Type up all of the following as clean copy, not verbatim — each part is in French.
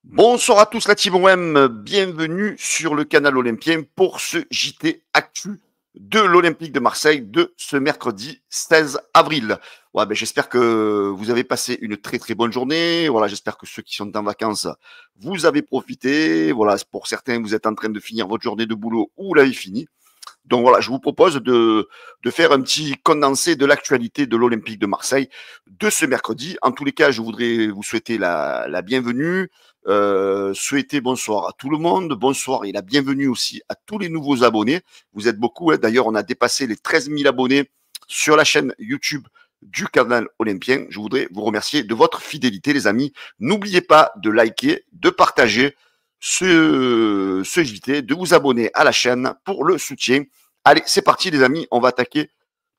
Bonsoir à tous la team OM, bienvenue sur le canal Olympien pour ce JT Actu de l'Olympique de Marseille de ce mercredi 16 avril. Ouais, j'espère que vous avez passé une très très bonne journée. Voilà, j'espère que ceux qui sont en vacances, vous avez profité. Voilà, pour certains, vous êtes en train de finir votre journée de boulot ou vous l'avez fini. Donc voilà, je vous propose de faire un petit condensé de l'actualité de l'Olympique de Marseille de ce mercredi. En tous les cas, je voudrais vous souhaiter la bienvenue, souhaiter bonsoir à tout le monde, bonsoir et la bienvenue aussi à tous les nouveaux abonnés. Vous êtes beaucoup, hein. D'ailleurs, on a dépassé les 13 000 abonnés sur la chaîne YouTube du canal Olympien. Je voudrais vous remercier de votre fidélité, les amis. N'oubliez pas de liker, de partager ce JT, de vous abonner à la chaîne pour le soutien. Allez, c'est parti les amis, on va attaquer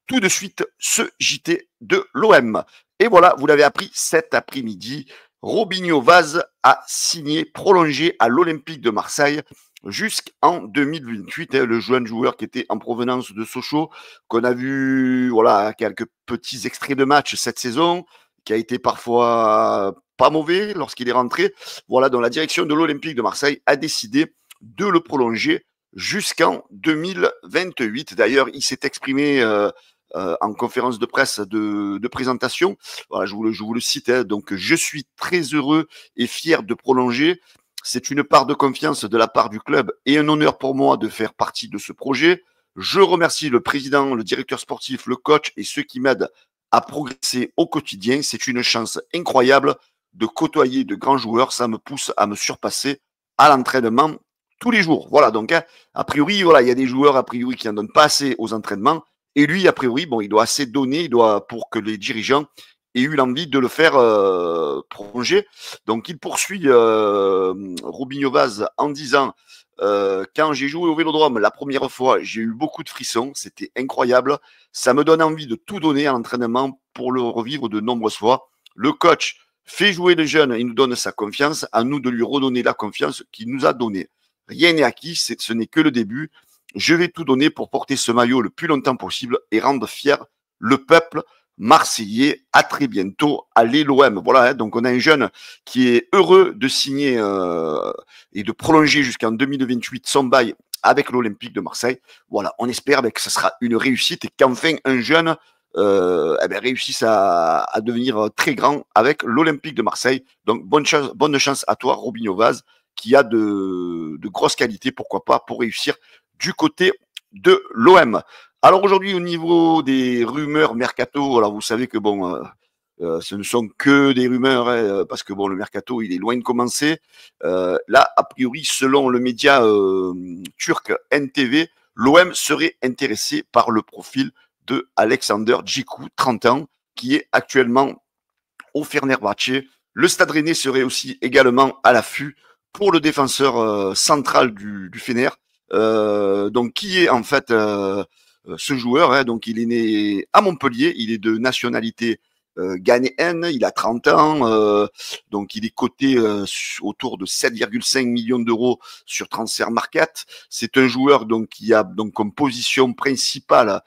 tout de suite ce JT de l'OM. Et voilà, vous l'avez appris cet après-midi, Robinho Vaz a signé, prolongé à l'Olympique de Marseille jusqu'en 2028. Le jeune joueur qui était en provenance de Sochaux, qu'on a vu, voilà, quelques petits extraits de match cette saison, qui a été parfois pas mauvais lorsqu'il est rentré. Voilà, donc la direction de l'Olympique de Marseille a décidé de le prolonger jusqu'en 2028. D'ailleurs, il s'est exprimé en conférence de presse de présentation. Voilà, je vous le cite. Hein, donc, je suis très heureux et fier de prolonger. C'est une part de confiance de la part du club et un honneur pour moi de faire partie de ce projet. Je remercie le président, le directeur sportif, le coach et ceux qui m'aident à progresser au quotidien. C'est une chance incroyable de côtoyer de grands joueurs. Ça me pousse à me surpasser à l'entraînement tous les jours. Voilà, donc a priori, voilà, il y a des joueurs a priori qui n'en donnent pas assez aux entraînements. Et lui, a priori, bon, il doit assez donner, il doit pour que les dirigeants aient eu l'envie de le faire prolonger. Donc, il poursuit Robinho Vaz en disant quand j'ai joué au Vélodrome la première fois, j'ai eu beaucoup de frissons, c'était incroyable. Ça me donne envie de tout donner à l'entraînement pour le revivre de nombreuses fois. Le coach fait jouer les jeunes, il nous donne sa confiance, à nous de lui redonner la confiance qu'il nous a donnée. Rien n'est acquis, ce n'est que le début. Je vais tout donner pour porter ce maillot le plus longtemps possible et rendre fier le peuple marseillais. À très bientôt. Allez l'OM. Voilà, hein, donc on a un jeune qui est heureux de signer et de prolonger jusqu'en 2028 son bail avec l'Olympique de Marseille. Voilà, on espère que ce sera une réussite et qu'enfin un jeune réussisse à devenir très grand avec l'Olympique de Marseille. Donc bonne chance à toi, Robinho Vaz, qui a de grosses qualités, pourquoi pas, pour réussir du côté de l'OM. Alors aujourd'hui, au niveau des rumeurs mercato, alors vous savez que bon, ce ne sont que des rumeurs, hein, parce que bon, le mercato, il est loin de commencer. Là, a priori, selon le média turc NTV, l'OM serait intéressé par le profil de Alexander Djikou, 30 ans, qui est actuellement au Fenerbahçe. Le Stade Rennais serait aussi également à l'affût pour le défenseur central du Fener. Donc, qui est en fait ce joueur, hein, donc il est né à Montpellier, il est de nationalité ghanéenne, il a 30 ans, donc il est coté autour de 7,5 millions d'euros sur Transfer Market. C'est un joueur donc qui a donc comme position principale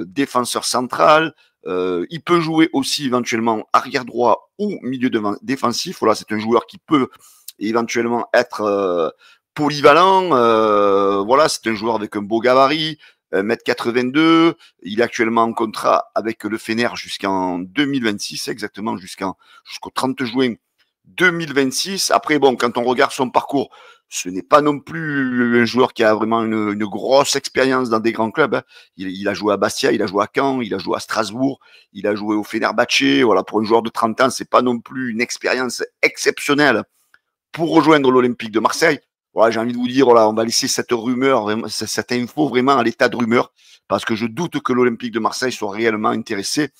défenseur central. Il peut jouer aussi éventuellement arrière droit ou milieu défensif. Voilà, c'est un joueur qui peut éventuellement être polyvalent. Voilà, c'est un joueur avec un beau gabarit, 1m82. Il est actuellement en contrat avec le Fener jusqu'en 2026, exactement jusqu'au 30 juin 2026. Après, bon, quand on regarde son parcours, ce n'est pas non plus un joueur qui a vraiment une grosse expérience dans des grands clubs. Hein. Il a joué à Bastia, il a joué à Caen, il a joué à Strasbourg, il a joué au Fenerbahçe. Voilà, pour un joueur de 30 ans, c'est pas non plus une expérience exceptionnelle pour rejoindre l'Olympique de Marseille. Voilà, j'ai envie de vous dire, voilà, on va laisser cette rumeur, cette info vraiment à l'état de rumeur, parce que je doute que l'Olympique de Marseille soit réellement intéressé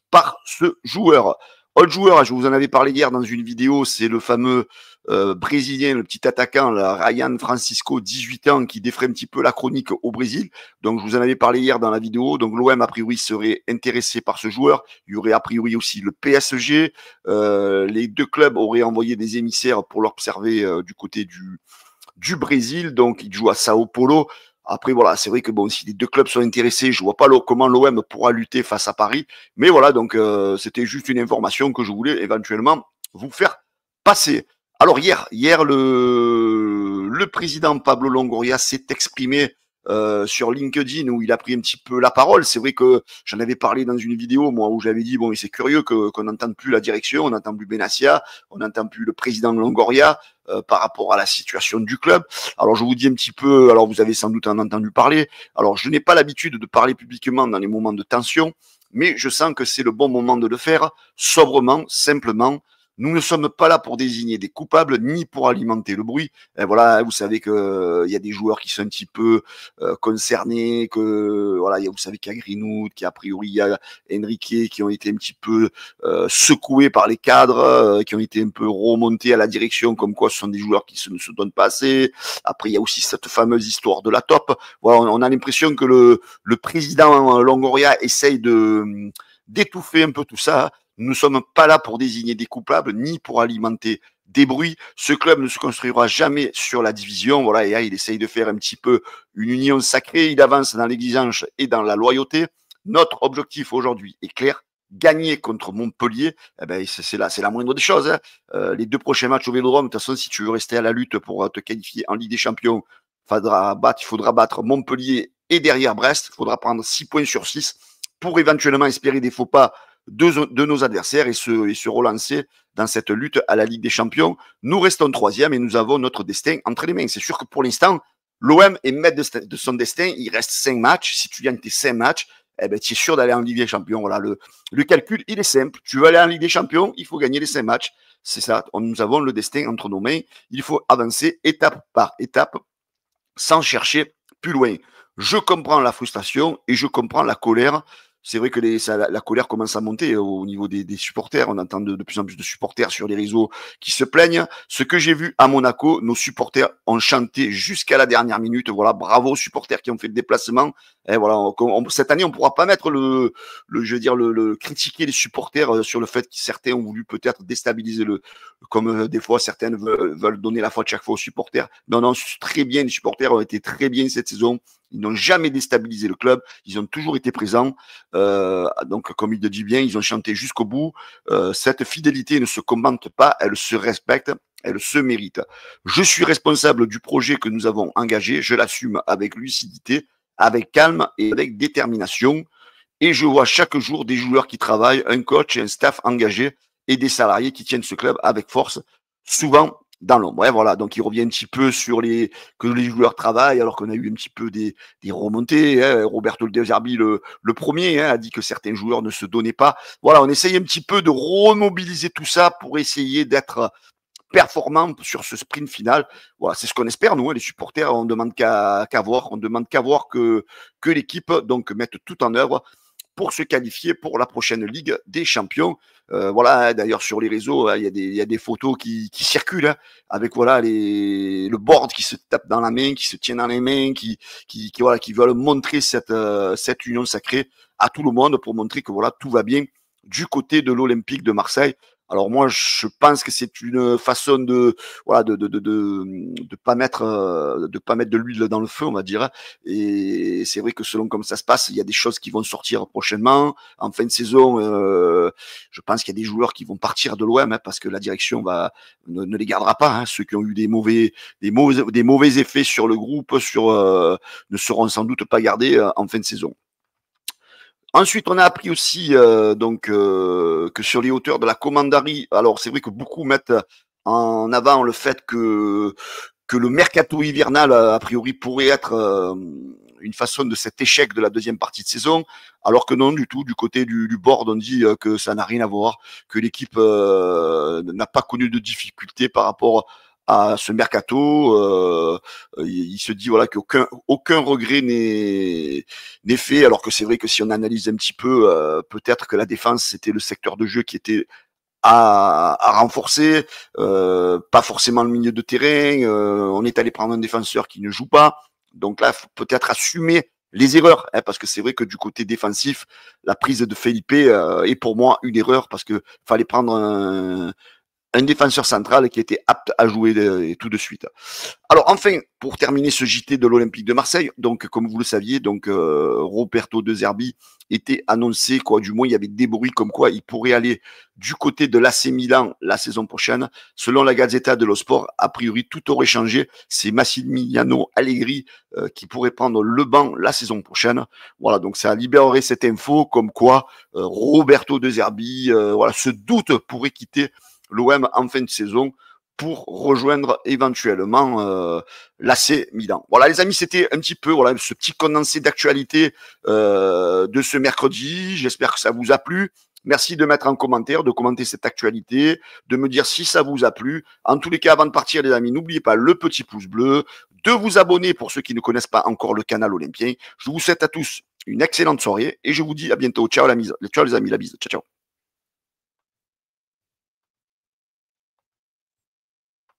par ce joueur. Autre joueur, je vous en avais parlé hier dans une vidéo, c'est le fameux brésilien, le petit attaquant, là, Ryan Francisco, 18 ans, qui défrait un petit peu la chronique au Brésil. Donc, je vous en avais parlé hier dans la vidéo. Donc, l'OM, a priori, serait intéressé par ce joueur. Il y aurait, a priori, aussi le PSG. Les deux clubs auraient envoyé des émissaires pour l'observer du côté du Brésil. Donc, il joue à Sao Paulo. Après, voilà, c'est vrai que bon, si les deux clubs sont intéressés, je vois pas comment l'OM pourra lutter face à Paris. Mais voilà, donc c'était juste une information que je voulais éventuellement vous faire passer. Alors hier le président Pablo Longoria s'est exprimé sur LinkedIn où il a pris un petit peu la parole. C'est vrai que j'en avais parlé dans une vidéo, moi, où j'avais dit, bon, c'est curieux qu'on n'entende plus la direction, on n'entend plus Benassia, on n'entend plus le président Longoria par rapport à la situation du club. Alors je vous dis un petit peu, alors vous avez sans doute en entendu parler, alors je n'ai pas l'habitude de parler publiquement dans les moments de tension, mais je sens que c'est le bon moment de le faire, sobrement, simplement. Nous ne sommes pas là pour désigner des coupables ni pour alimenter le bruit. Et voilà, vous savez que il y a des joueurs qui sont un petit peu concernés, que voilà, vous savez qu'il y a Greenwood, qu'il y a a priori il y a Enrique qui ont été un petit peu secoués par les cadres, qui ont été un peu remontés à la direction, comme quoi ce sont des joueurs qui ne se donnent pas assez. Après, il y a aussi cette fameuse histoire de la top. Voilà, on a l'impression que le président Longoria essaye d'étouffer un peu tout ça. Nous ne sommes pas là pour désigner des coupables, ni pour alimenter des bruits. Ce club ne se construira jamais sur la division. Voilà, et là, il essaye de faire un petit peu une union sacrée. Il avance dans l'exigence et dans la loyauté. Notre objectif aujourd'hui est clair. Gagner contre Montpellier, eh ben, c'est la moindre des choses. Hein. Les 2 prochains matchs au Vélodrome, de toute façon, si tu veux rester à la lutte pour te qualifier en Ligue des Champions, il faudra battre Montpellier et derrière Brest. Il faudra prendre 6 points sur 6 pour éventuellement espérer des faux pas de nos adversaires et se relancer dans cette lutte à la Ligue des Champions. Nous restons 3e et nous avons notre destin entre les mains. C'est sûr que pour l'instant, l'OM est maître de son destin. Il reste 5 matchs. Si tu gagnes tes 5 matchs, eh ben, tu es sûr d'aller en Ligue des Champions. Voilà, le calcul, il est simple. Tu veux aller en Ligue des Champions, il faut gagner les 5 matchs. C'est ça. Nous avons le destin entre nos mains. Il faut avancer étape par étape sans chercher plus loin. Je comprends la frustration et je comprends la colère. C'est vrai que la colère commence à monter au niveau des supporters. On entend de plus en plus de supporters sur les réseaux qui se plaignent. Ce que j'ai vu à Monaco, nos supporters ont chanté jusqu'à la dernière minute. Voilà, bravo aux supporters qui ont fait le déplacement. Et voilà, cette année, on ne pourra pas mettre je veux dire, critiquer les supporters sur le fait que certains ont voulu peut-être déstabiliser comme des fois certains veulent donner la faute chaque fois aux supporters. Non, non, très bien, les supporters ont été très bien cette saison. Ils n'ont jamais déstabilisé le club. Ils ont toujours été présents. Donc, comme il le dit bien, ils ont chanté jusqu'au bout. Cette fidélité ne se commente pas, elle se respecte, elle se mérite. Je suis responsable du projet que nous avons engagé. Je l'assume avec lucidité, avec calme et avec détermination. Et je vois chaque jour des joueurs qui travaillent, un coach et un staff engagé et des salariés qui tiennent ce club avec force, souvent dans l'ombre. Ouais, voilà, donc il revient un petit peu sur que les joueurs travaillent, alors qu'on a eu un petit peu des remontées. Hein. Roberto De Zerbi, le premier, hein, a dit que certains joueurs ne se donnaient pas. Voilà, on essaye un petit peu de remobiliser tout ça pour essayer d'être performant sur ce sprint final. Voilà, c'est ce qu'on espère, nous, hein, les supporters. On demande qu'à voir. On demande qu'à voir que l'équipe donc mette tout en œuvre pour se qualifier pour la prochaine Ligue des Champions. Voilà, d'ailleurs sur les réseaux, il y a des photos qui circulent hein, avec voilà le board qui se tape dans la main, qui se tient dans les mains, qui veulent montrer cette union sacrée à tout le monde pour montrer que voilà tout va bien du côté de l'Olympique de Marseille. Alors moi, je pense que c'est une façon de voilà de pas mettre de l'huile dans le feu, on va dire. Et c'est vrai que selon comme ça se passe, il y a des choses qui vont sortir prochainement en fin de saison. Je pense qu'il y a des joueurs qui vont partir de l'OM hein, parce que la direction ne les gardera pas. Hein. Ceux qui ont eu des mauvais effets sur le groupe, ne seront sans doute pas gardés en fin de saison. Ensuite, on a appris aussi que sur les hauteurs de la Commanderie, alors c'est vrai que beaucoup mettent en avant le fait que le mercato hivernal, a priori, pourrait être une façon de cet échec de la deuxième partie de saison, alors que non du tout. Du côté du board, on dit que ça n'a rien à voir, que l'équipe n'a pas connu de difficultés par rapport à ce mercato. Il se dit voilà qu'aucun regret n'est fait, alors que c'est vrai que si on analyse un petit peu, peut-être que la défense, c'était le secteur de jeu qui était à renforcer, pas forcément le milieu de terrain. On est allé prendre un défenseur qui ne joue pas. Donc là, il faut peut-être assumer les erreurs, hein, parce que c'est vrai que du côté défensif, la prise de Felipe est pour moi une erreur parce que fallait prendre un défenseur central qui était apte à jouer tout de suite. Alors enfin, pour terminer ce JT de l'Olympique de Marseille, donc comme vous le saviez, donc Roberto De Zerbi était annoncé, quoi, du moins il y avait des bruits comme quoi il pourrait aller du côté de l'AC Milan la saison prochaine. Selon la Gazzetta dello Sport, a priori tout aurait changé. C'est Massimiliano Allegri qui pourrait prendre le banc la saison prochaine. Voilà, donc ça libérerait cette info comme quoi Roberto De Zerbi, voilà, se doute pourrait quitter l'OM en fin de saison pour rejoindre éventuellement l'AC Milan. Voilà les amis, c'était un petit peu voilà ce petit condensé d'actualité de ce mercredi. J'espère que ça vous a plu. Merci de mettre en commentaire, de commenter cette actualité, de me dire si ça vous a plu. En tous les cas, avant de partir les amis, n'oubliez pas le petit pouce bleu, de vous abonner pour ceux qui ne connaissent pas encore le canal Olympien. Je vous souhaite à tous une excellente soirée et je vous dis à bientôt. Ciao les amis, la bise. Ciao, ciao.